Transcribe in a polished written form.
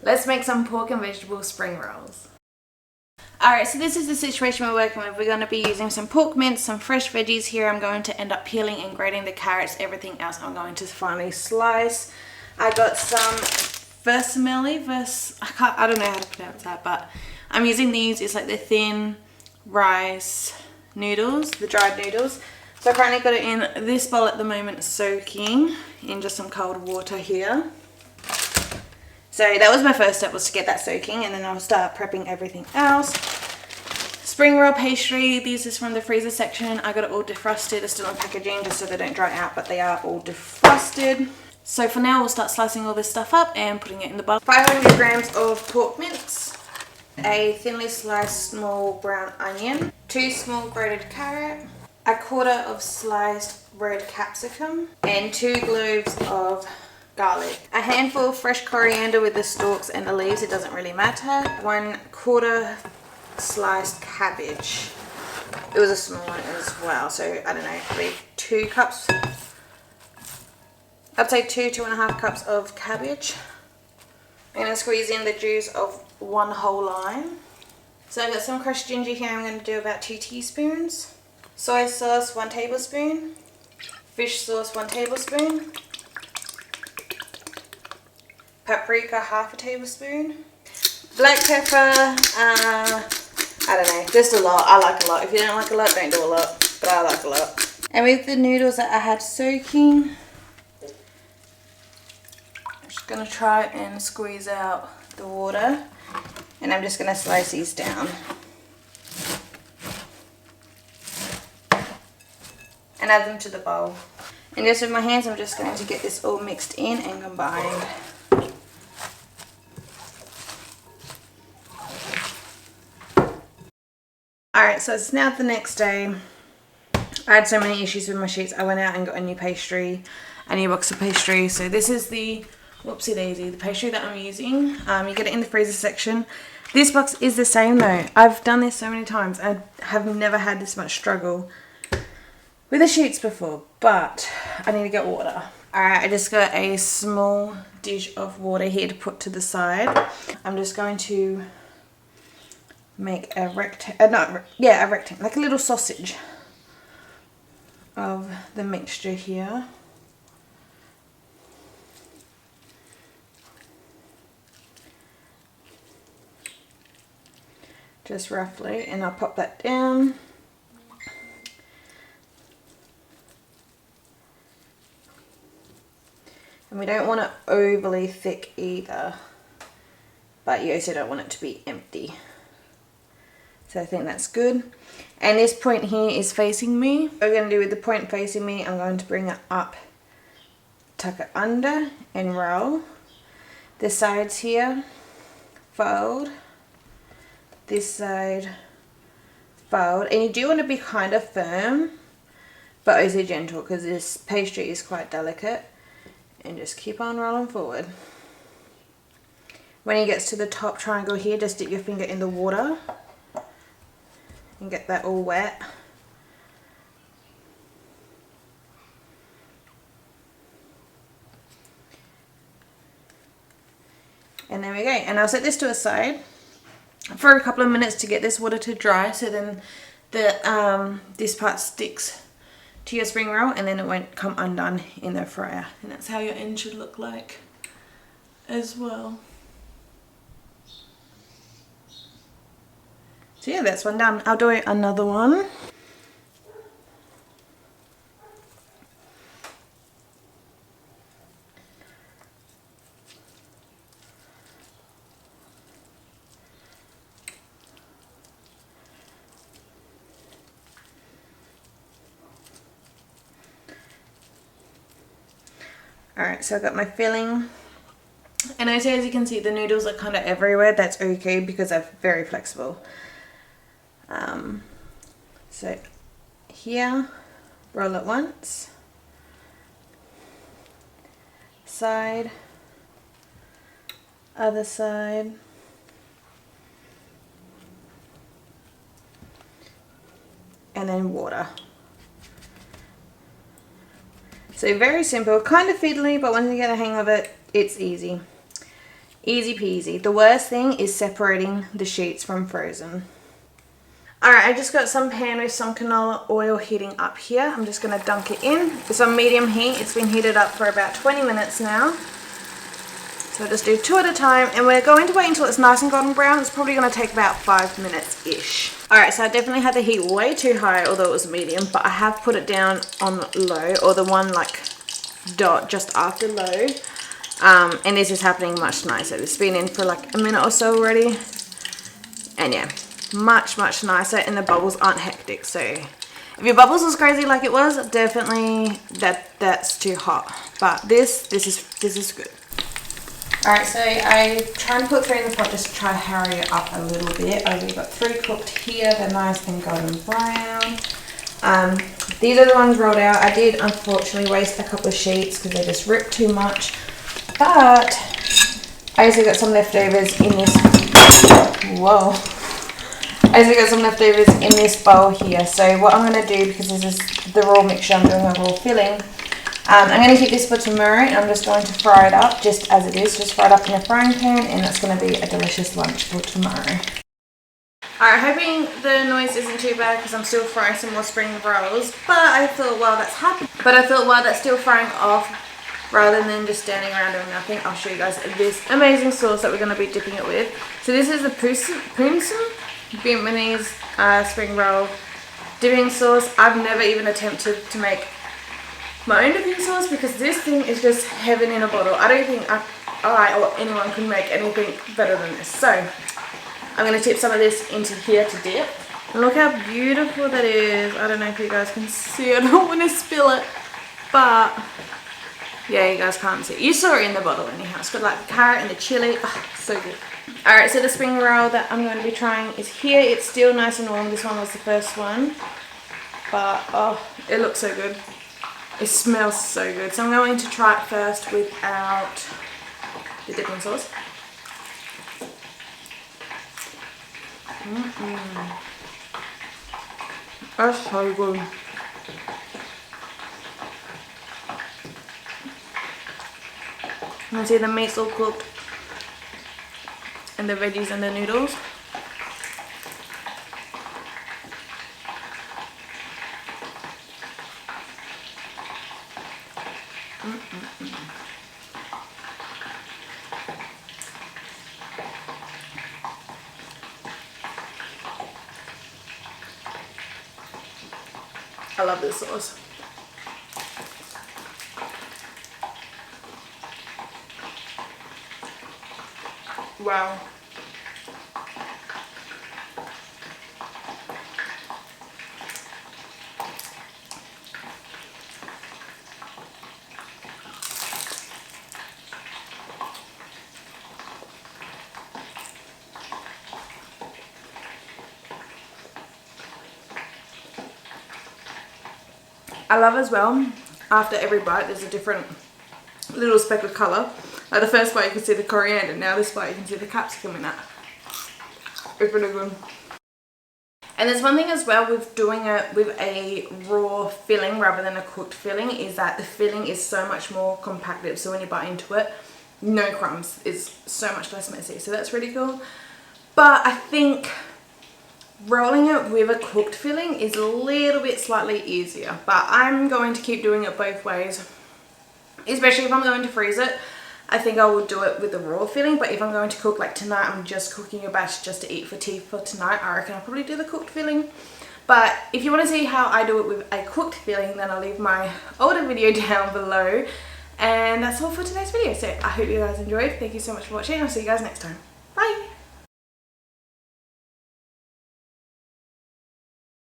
Let's make some pork and vegetable spring rolls. Alright, so this is the situation we're working with. We're going to be using some pork mince, some fresh veggies here. I'm going to end up peeling and grating the carrots. Everything else I'm going to finally slice. I got some vermicelli, I don't know how to pronounce that, but I'm using these. It's like the thin rice noodles, the dried noodles. So I currently got it in this bowl at the moment, soaking in just some cold water here. So that was my first step, was to get that soaking, and then I'll start prepping everything else. Spring roll pastry, this is from the freezer section. I got it all defrosted. They're still in packaging just so they don't dry out, but they are all defrosted. So for now, we'll start slicing all this stuff up and putting it in the bowl. 500 grams of pork mince, a thinly sliced small brown onion, 2 small grated carrot, a quarter of sliced red capsicum, and 2 cloves of garlic, a handful of fresh coriander with the stalks and the leaves, it doesn't really matter, 1/4 sliced cabbage. It was a small one as well, so I don't know, probably 2 cups. I'd say 2.5 cups of cabbage. I'm going to squeeze in the juice of 1 whole lime. So I've got some crushed ginger here. I'm going to do about 2 teaspoons. Soy sauce 1 tablespoon. Fish sauce 1 tablespoon. Paprika 1/2 tablespoon. Black pepper, I don't know, just a lot. I like a lot. If you don't like a lot, don't do a lot. But I like a lot. And with the noodles that I had soaking, I'm just going to try and squeeze out the water. And I'm just going to slice these down. And add them to the bowl. And just with my hands, I'm just going to get this all mixed in and combined. Alright, so it's now the next day. I had so many issues with my sheets. I went out and got a new pastry, a new box of pastry. So this is the, whoopsie daisy, the pastry that I'm using. You get it in the freezer section. This box is the same though. I've done this so many times. I have never had this much struggle with the sheets before, but I need to get water. Alright, I just got a small dish of water here to put to the side. I'm just going to make a rectangle, like a little sausage of the mixture here. Just roughly, and I'll pop that down. And we don't want it overly thick either, but you also don't want it to be empty. So I think that's good. And this point here is facing me. What we're going to do with the point facing me, I'm going to bring it up, tuck it under and roll. The sides here, fold. This side, fold. And you do want to be kind of firm, but also gentle, because this pastry is quite delicate. And just keep on rolling forward. When it gets to the top triangle here, just dip your finger in the water and get that all wet. And there we go. And I'll set this to a side for a couple of minutes to get this water to dry, so then the this part sticks to your spring roll and then it won't come undone in the fryer. And that's how your end should look like as well. So yeah, that's one done. I'll do another one. Alright, so I've got my filling. And also, as you can see, the noodles are kind of everywhere. That's okay because they're very flexible. So here, roll it once, side, other side, and then water. So very simple, kind of fiddly, but once you get the hang of it, it's easy. Easy peasy. The worst thing is separating the sheets from frozen. Alright, I just got some pan with some canola oil heating up here. I'm just going to dunk it in. It's on medium heat. It's been heated up for about 20 minutes now. So I'll just do 2 at a time, and we're going to wait until it's nice and golden brown. It's probably going to take about 5 minutes-ish. Alright, so I definitely had the heat way too high, although it was medium, but I have put it down on low, or the one like dot just after low. And this is happening much nicer. It's been in for like a minute or so already. And yeah, much nicer, and the bubbles aren't hectic. So if your bubbles was crazy like it was, definitely that's too hot. But this is good. Alright, so I try and put 3 in the pot just to try to hurry it up a little bit. I've got 3 cooked here. They're nice and golden brown. These are the ones rolled out. I did unfortunately waste a couple of sheets because they just ripped too much. But I also got some leftovers in this. Whoa. I also got some leftovers in this bowl here. So what I'm going to do, because this is the raw mixture, I'm doing a raw filling. I'm going to keep this for tomorrow, and I'm just going to fry it up just as it is. Just fry it up in a frying pan, and that's going to be a delicious lunch for tomorrow. Alright, hoping the noise isn't too bad because I'm still frying some more spring rolls. But I thought while that's still frying off, rather than just standing around doing nothing, I'll show you guys this amazing sauce that we're going to be dipping it with. So this is the Poonsen Vietnamese spring roll dipping sauce. I've never even attempted to make my own dipping sauce because this thing is just heaven in a bottle. I don't think I or anyone can make anything better than this. So I'm going to tip some of this into here to dip. And look how beautiful that is. I don't know if you guys can see it. I don't want to spill it, but yeah, you guys can't see. You saw it in the bottle anyhow. It's got like the carrot and the chili. Oh, so good. Alright, so the spring roll that I'm going to be trying is here. It's still nice and warm. This one was the first one. But, oh, it looks so good. It smells so good. So I'm going to try it first without the dipping sauce. That's so good. You can see the meat's all cooked, and the veggies and the noodles. I love this sauce. Wow. I love as well, after every bite there's a different little speck of colour. Like the first bite you can see the coriander, now this bite you can see the capsicum in that. It's really good. And there's one thing as well with doing it with a raw filling rather than a cooked filling, is that the filling is so much more compacted, so when you bite into it, no crumbs. It's so much less messy, so that's really cool. But I think rolling it with a cooked filling is a little bit slightly easier, but I'm going to keep doing it both ways, especially if I'm going to freeze it. I think I will do it with the raw filling, but if I'm going to cook, like tonight I'm just cooking a batch just to eat for tea for tonight, I reckon I'll probably do the cooked filling. But if you want to see how I do it with a cooked filling, then I'll leave my older video down below. And that's all for today's video, so I hope you guys enjoyed. Thank you so much for watching. I'll see you guys next time. Bye!